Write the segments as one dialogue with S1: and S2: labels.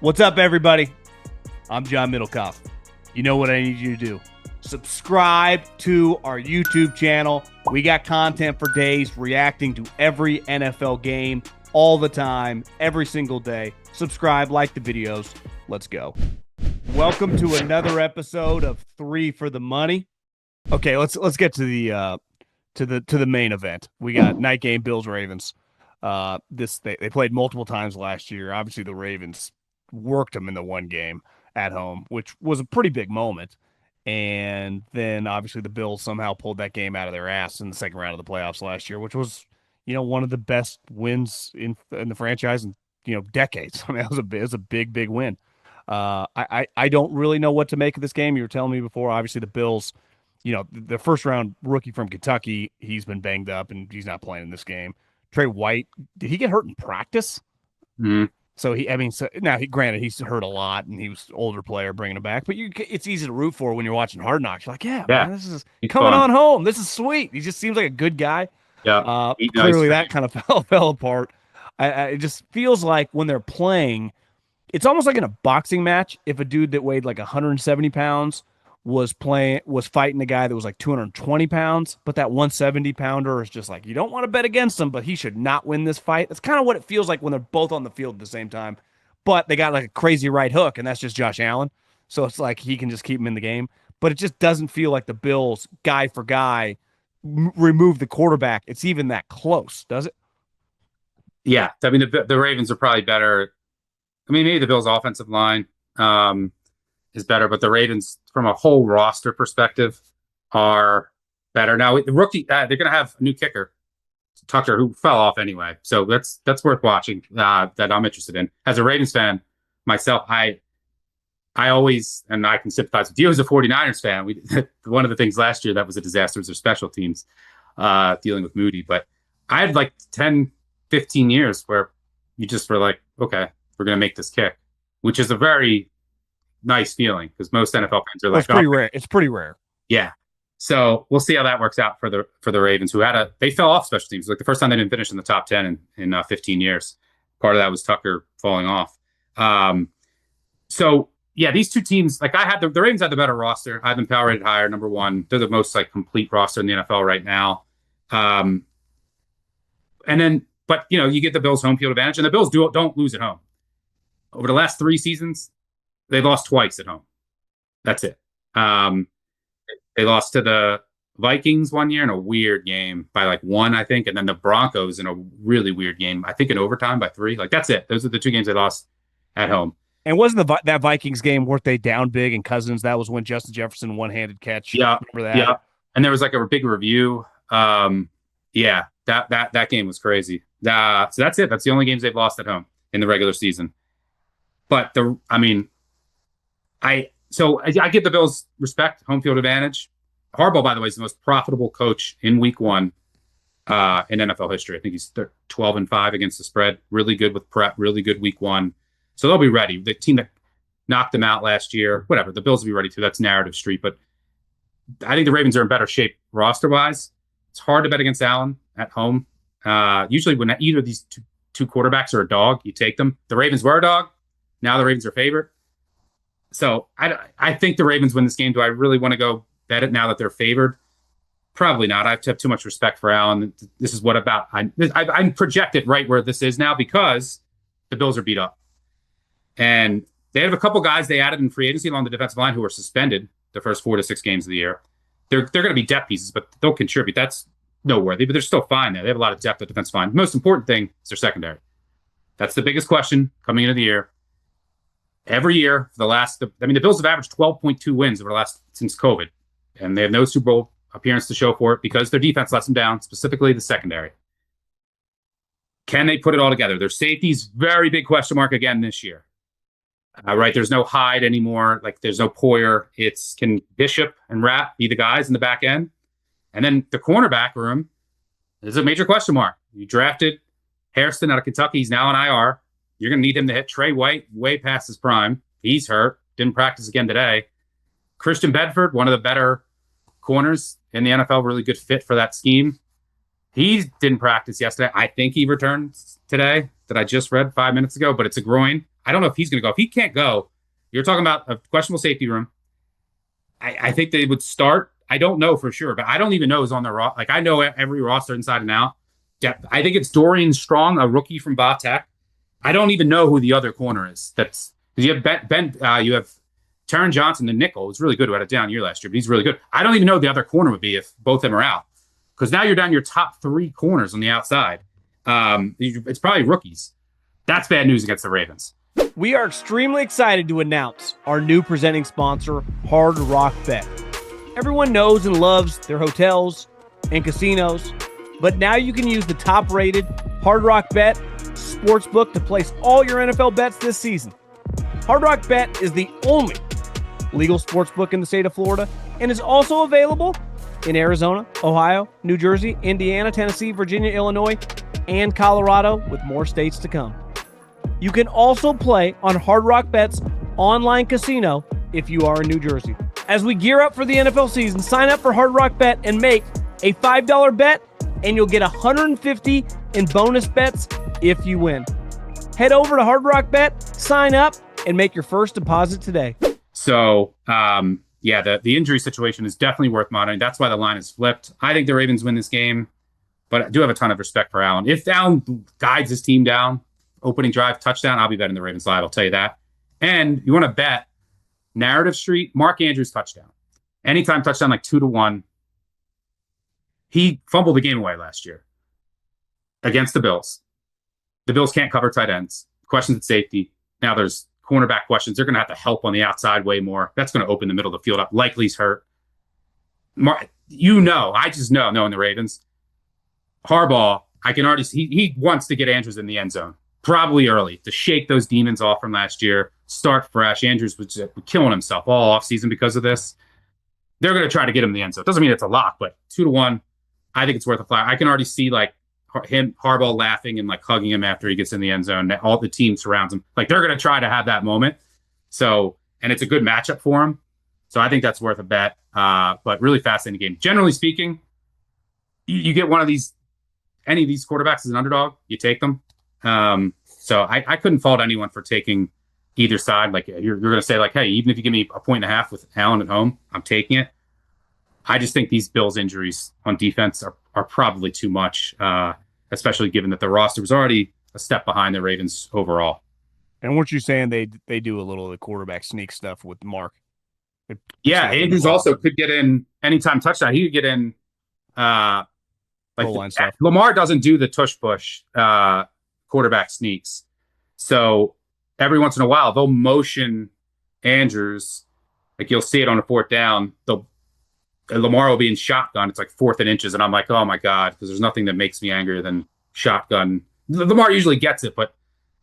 S1: What's up, everybody? I'm John Middlekauff. You know what I need you to do. Subscribe to our YouTube channel. We got content for days reacting to every NFL game all the time, every single day. Subscribe, like the videos. Let's go. Welcome to another episode of Three for the Money. Okay, let's get to the main event. We got night game Bills Ravens. They played multiple times last year. Obviously, the Ravens worked them in the one game at home, which was a pretty big moment. And then obviously the Bills somehow pulled that game out of their ass in the second round of the playoffs last year, which was, one of the best wins in the franchise in, decades. I mean, it was a big win. I don't really know what to make of this game. You were telling me before, obviously the Bills, the first round rookie from Kentucky, he's been banged up and he's not playing in this game. Trey White, did he get hurt in practice?
S2: Mm-hmm.
S1: Granted, he's hurt a lot, and he was an older player bringing him back. But it's easy to root for when you're watching Hard Knocks. You're like, yeah, man, this is
S2: he's
S1: coming
S2: fun.
S1: on home. This is sweet. He just seems like a good guy.
S2: Yeah,
S1: Clearly, that kind of fell apart. It just feels like when they're playing, it's almost like in a boxing match. If a dude that weighed like 170 pounds was fighting a guy that was like 220 pounds, but that 170 pounder is just like, you don't want to bet against him, but he should not win this fight. That's kind of what it feels like when they're both on the field at the same time. But they got like a crazy right hook, and that's just Josh Allen. So it's like he can just keep him in the game. But it just doesn't feel like the Bills, guy for guy, remove the quarterback. It's even that close, does it?
S2: Yeah. I mean, the Ravens are probably better. I mean, maybe the Bills' offensive line is better, but the Ravens, from a whole roster perspective, are better. Now, the rookie, they're going to have a new kicker, Tucker, who fell off anyway. So that's worth watching, that I'm interested in. As a Ravens fan myself, I always, and I can sympathize with you as a 49ers fan. One of the things last year that was a disaster was their special teams, dealing with Moody. But I had like 10, 15 years where you just were like, okay, we're going to make this kick, which is a very nice feeling because most NFL fans are like,
S1: it's pretty rare. It's pretty rare.
S2: Yeah. So we'll see how that works out for the Ravens, who they fell off special teams. Like the first time they didn't finish in the top 10 in 15 years. Part of that was Tucker falling off. So yeah, these two teams, like the Ravens had the better roster. I have them power rated higher, number one. They're the most like complete roster in the NFL right now. And then, but you get the Bills home field advantage, and the Bills don't lose at home. Over the last 3 seasons, they lost twice at home. That's it. They lost to the Vikings one year in a weird game by like 1, I think, and then the Broncos in a really weird game, I think in overtime by 3. Like that's it. Those are the 2 games they lost at home.
S1: And wasn't that Vikings game, weren't they down big in Cousins? That was when Justin Jefferson one-handed catch.
S2: Yeah,
S1: remember that?
S2: Yeah, and there was like a big review. Yeah, that game was crazy. So that's it. That's the only games they've lost at home in the regular season. But I give the Bills respect, home field advantage. Harbaugh, by the way, is the most profitable coach in week 1 in NFL history. I think he's 12-5 against the spread. Really good with prep, really good week 1. So they'll be ready. The team that knocked them out last year, whatever, the Bills will be ready too. That's narrative street. But I think the Ravens are in better shape roster-wise. It's hard to bet against Allen at home. Usually when either of these two quarterbacks are a dog, you take them. The Ravens were a dog. Now the Ravens are favorite. So I think the Ravens win this game. Do I really want to go bet it now that they're favored? Probably not. I have too much respect for Allen. This is what about I'm projected right where this is now because the Bills are beat up. And they have a couple guys they added in free agency along the defensive line who were suspended the first 4 to 6 games of the year. They're going to be depth pieces, but they'll contribute. That's noteworthy, but they're still fine there. They have a lot of depth at defensive line. The most important thing is their secondary. That's the biggest question coming into the year. Every year for the Bills have averaged 12.2 wins since COVID, and they have no Super Bowl appearance to show for it because their defense lets them down, specifically the secondary. Can they put it all together? Their safety's very big question mark again this year. Right, there's no Hyde anymore. Like there's no Poyer. Can Bishop and Rapp be the guys in the back end? And then the cornerback room is a major question mark. You drafted Hairston out of Kentucky. He's now on IR. You're going to need him to hit Trey White way past his prime. He's hurt. Didn't practice again today. Christian Bedford, one of the better corners in the NFL, really good fit for that scheme. He didn't practice yesterday. I think he returns today that I just read 5 minutes ago, but it's a groin. I don't know if he's going to go. If he can't go, you're talking about a questionable safety room. I think they would start. I don't know for sure, but I don't even know who's on their roster. Like, I know every roster inside and out. Depth. I think it's Dorian Strong, a rookie from Bob Tech. I don't even know who the other corner is. That's because you have you have Taron Johnson, the nickel, who's really good, who had a down year last year, but he's really good. I don't even know who the other corner would be if both of them are out, because now you're down your top 3 corners on the outside. It's probably rookies. That's bad news against the Ravens.
S1: We are extremely excited to announce our new presenting sponsor, Hard Rock Bet. Everyone knows and loves their hotels and casinos, but now you can use the top-rated Hard Rock Bet sportsbook to place all your NFL bets this season. Hard Rock Bet is the only legal sportsbook in the state of Florida and is also available in Arizona, Ohio, New Jersey, Indiana, Tennessee, Virginia, Illinois, and Colorado, with more states to come. You can also play on Hard Rock Bet's online casino if you are in New Jersey. As we gear up for the NFL season, sign up for Hard Rock Bet and make a $5 bet, and you'll get $150 in bonus bets if you win. Head over to Hard Rock Bet, sign up, and make your first deposit today.
S2: So, the injury situation is definitely worth monitoring. That's why the line is flipped. I think the Ravens win this game, but I do have a ton of respect for Allen. If Allen guides his team down, opening drive, touchdown, I'll be betting the Ravens live, I'll tell you that. And you want to bet Narrative Street, Mark Andrews touchdown. Anytime touchdown, like 2-1. He fumbled the game away last year against the Bills. The Bills can't cover tight ends. Questions at safety. Now there's cornerback questions. They're going to have to help on the outside way more. That's going to open the middle of the field up. Likely he's hurt. I just know, knowing the Ravens, Harbaugh, I can already see he wants to get Andrews in the end zone, probably early, to shake those demons off from last year, start fresh. Andrews was killing himself all offseason because of this. They're going to try to get him in the end zone. Doesn't mean it's a lock, but 2-1, I think it's worth a flyer. I can already see like Harbaugh laughing and like hugging him after he gets in the end zone. All the team surrounds him. Like, they're going to try to have that moment. So, and it's a good matchup for him. So I think that's worth a bet. But really fascinating game. Generally speaking, you get any of these quarterbacks as an underdog, you take them. So I couldn't fault anyone for taking either side. Like, you're going to say like, hey, even if you give me 1.5 with Allen at home, I'm taking it. I just think these Bills injuries on defense are probably too much, especially given that the roster was already a step behind the Ravens overall.
S1: And weren't you saying they do a little of the quarterback sneak stuff with Mark?
S2: Yeah, Andrews also could get in anytime touchdown. He could get in
S1: goal line stuff.
S2: Lamar doesn't do the tush-push quarterback sneaks. So every once in a while, they'll motion Andrews. Like, you'll see it on a 4th down. Lamar will be in shotgun. It's like 4th and inches. And I'm like, oh my God, because there's nothing that makes me angrier than shotgun. Lamar usually gets it, but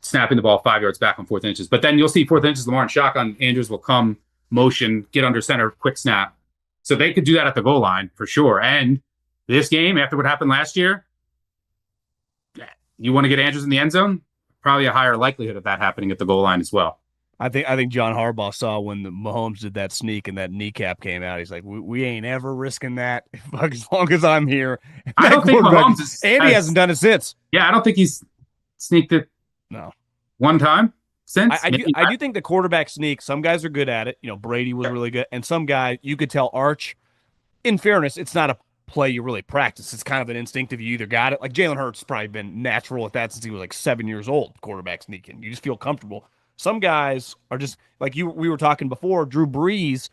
S2: snapping the ball 5 yards back on 4th inches. But then you'll see 4th inches, Lamar in shotgun. Andrews will come, motion, get under center, quick snap. So they could do that at the goal line for sure. And this game, after what happened last year, you want to get Andrews in the end zone? Probably a higher likelihood of that happening at the goal line as well.
S1: I think John Harbaugh saw when the Mahomes did that sneak and that kneakap came out. He's like, we ain't ever risking that as long as I'm here.
S2: I don't think Mahomes
S1: Andy hasn't done it since.
S2: Yeah, I don't think he's sneaked it.
S1: No,
S2: one time since.
S1: I do think the quarterback sneak. Some guys are good at it. Brady was really good, and some guy you could tell Arch. In fairness, it's not a play you really practice. It's kind of an instinctive. You either got it. Like Jalen Hurts has probably been natural at that since he was like 7 years old. Quarterback sneaking, you just feel comfortable. Some guys are just like we were talking before. Drew Brees,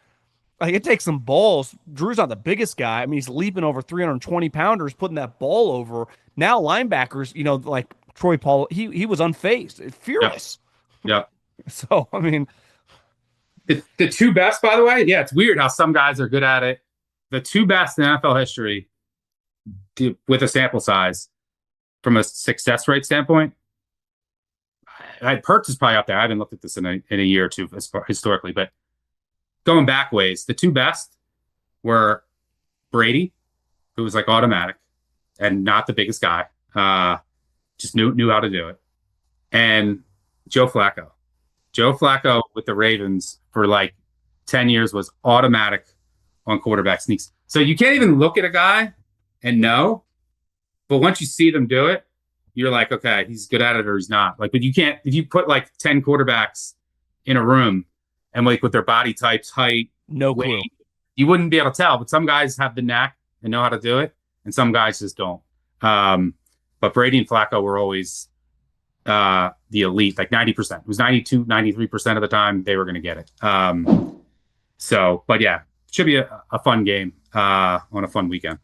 S1: like, it takes some balls. Drew's not the biggest guy. I mean, he's leaping over 320 pounders, putting that ball over. Now linebackers, like Troy Paul, he was unfazed, fearless.
S2: Yeah.
S1: So I mean,
S2: the 2 best, by the way. Yeah, it's weird how some guys are good at it. The 2 best in NFL history, with a sample size, from a success rate standpoint. Perks is probably up there. I haven't looked at this in a year or two historically, but going back ways, the 2 best were Brady, who was like automatic and not the biggest guy, just knew how to do it, and Joe Flacco. Joe Flacco with the Ravens for like 10 years was automatic on quarterback sneaks. So you can't even look at a guy and know, but once you see them do it, you're like, okay, he's good at it or he's not. Like, but you can't, if you put like 10 quarterbacks in a room and like with their body types, height,
S1: No
S2: weight,
S1: clue.
S2: you wouldn't be able to tell. But some guys have the knack and know how to do it, and some guys just don't. But Brady and Flacco were always the elite, like 90%. It was 92, 93% of the time they were going to get it. So, but yeah, it should be a fun game on a fun weekend.